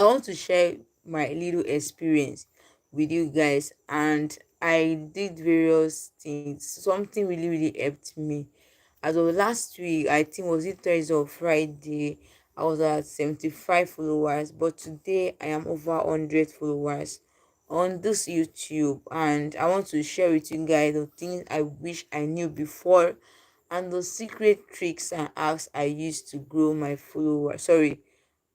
I want to share my little experience with you guys, and I did various things. Something really, really helped me. As of last week, I think was it Thursday or Friday, I was at 75 followers, but today I am over 100 followers on this YouTube, and I want to share with you guys the things I wish I knew before and the secret tricks and hacks I used to grow my followers. Sorry,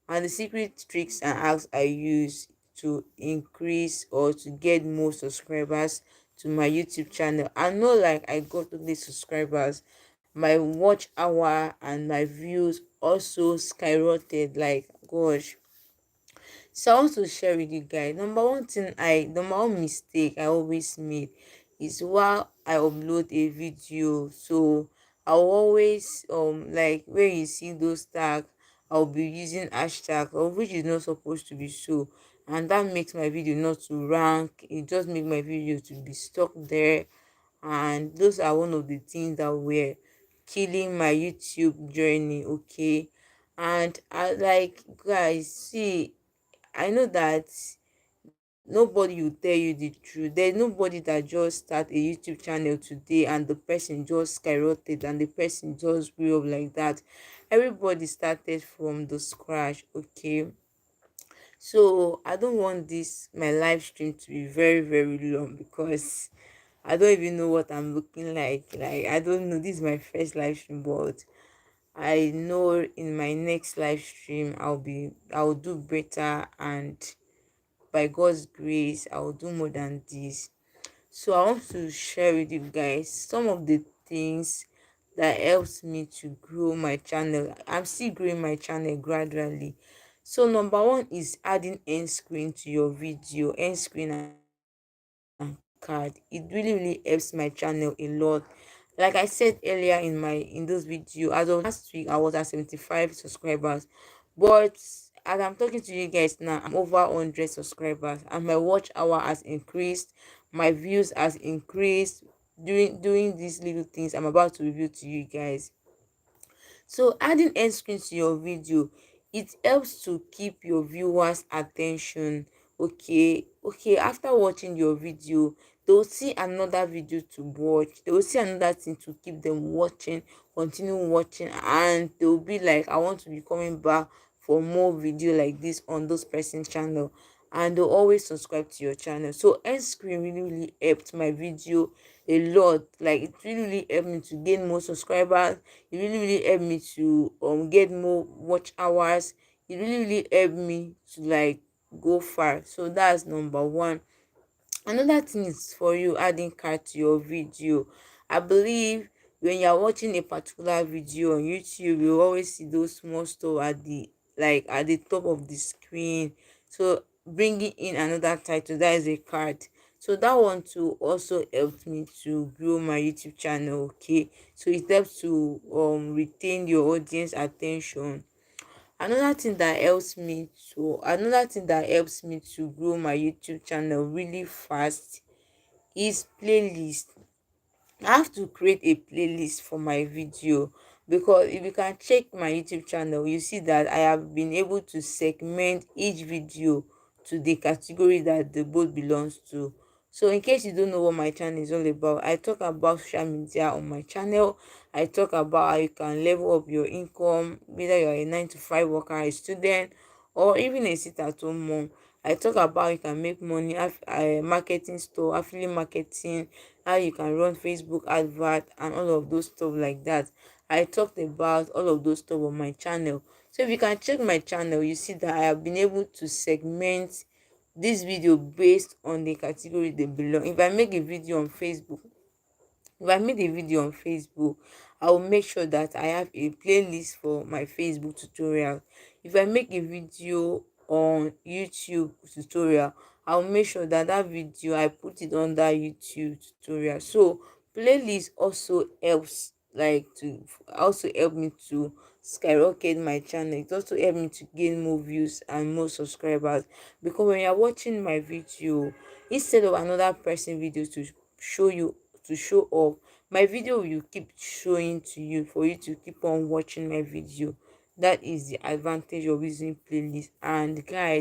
and the secret tricks and hacks I use to increase or to get more subscribers to my YouTube channel. I know, like, I got to these subscribers, my watch hour and my views also skyrocketed. Like, gosh. So I want to share with you guys. Number one mistake I always make is while I upload a video. So I'll always like when you see those tags, I'll be using hashtag of which is not supposed to be so, and that makes my video not to rank. It just makes my video to be stuck there, and those are one of the things that were killing my YouTube journey. Okay, and I like, guys, see, I know that nobody will tell you the truth. There's nobody that just start a YouTube channel today and the person just skyrocketed and the person just grew up like that. Everybody started from the scratch. Okay, so I don't want this my live stream to be very, very long, because I don't even know what I'm looking like. Like, I don't know. This is my first live stream, but I know in my next live stream I'll do better, and by God's grace I'll do more than this. So I want to share with you guys some of the things that helps me to grow my channel. I'm still growing my channel gradually. So number one is adding end screen to your video. End screen and card. It really, really helps my channel a lot. Like I said earlier in this video, as of last week I was at 75 subscribers, but as I'm talking to you guys now, I'm over 100 subscribers, and my watch hour has increased, my views has increased, doing these little things I'm about to review to you guys. So adding end screen to your video, it helps to keep your viewers attention. Okay, after watching your video, they will see another video to watch, they will see another thing to keep them watching, continue watching, and they will be like, I want to be coming back for more video like this on those person's channel, and they'll always subscribe to your channel. So end screen really, really helped my video a lot. Like, it really, really helped me to gain more subscribers. It really, really helped me to get more watch hours. It really, really helped me to, like, go far. So that's number one. Another thing is for you adding card to your video. I believe when you're watching a particular video on YouTube, you always see those small stuff at the, like, at the top of the screen. So bringing in another title, that is a card. So that one too also helped me to grow my YouTube channel. Okay, so it helps to retain your audience attention. Another thing that helps me to grow my YouTube channel really fast is playlist. I have to create a playlist for my video, because if you can check my YouTube channel, you see that I have been able to segment each video to the category that the both belongs to. So in case you don't know what my channel is all about, I talk about social media on my channel. I talk about how you can level up your income, whether you're a 9 to 5 worker, a student, or even a sit-at-home mom. I talk about how you can make money, marketing store, affiliate marketing, how you can run Facebook advert, and all of those stuff like that. I talked about all of those stuff on my channel. So if you can check my channel, you see that I have been able to segment this video based on the category they belong. If I made a video on Facebook, I will make sure that I have a playlist for my Facebook tutorial. If I make a video on YouTube tutorial, I'll make sure that that video I put it under YouTube tutorial. So playlist also helps, like, to also help me to skyrocket my channel. It also help me to gain more views and more subscribers, because when you're watching my video, instead of another person video show you to show up, my video will keep showing to you for you to keep on watching my video. That is the advantage of using playlist. And guys,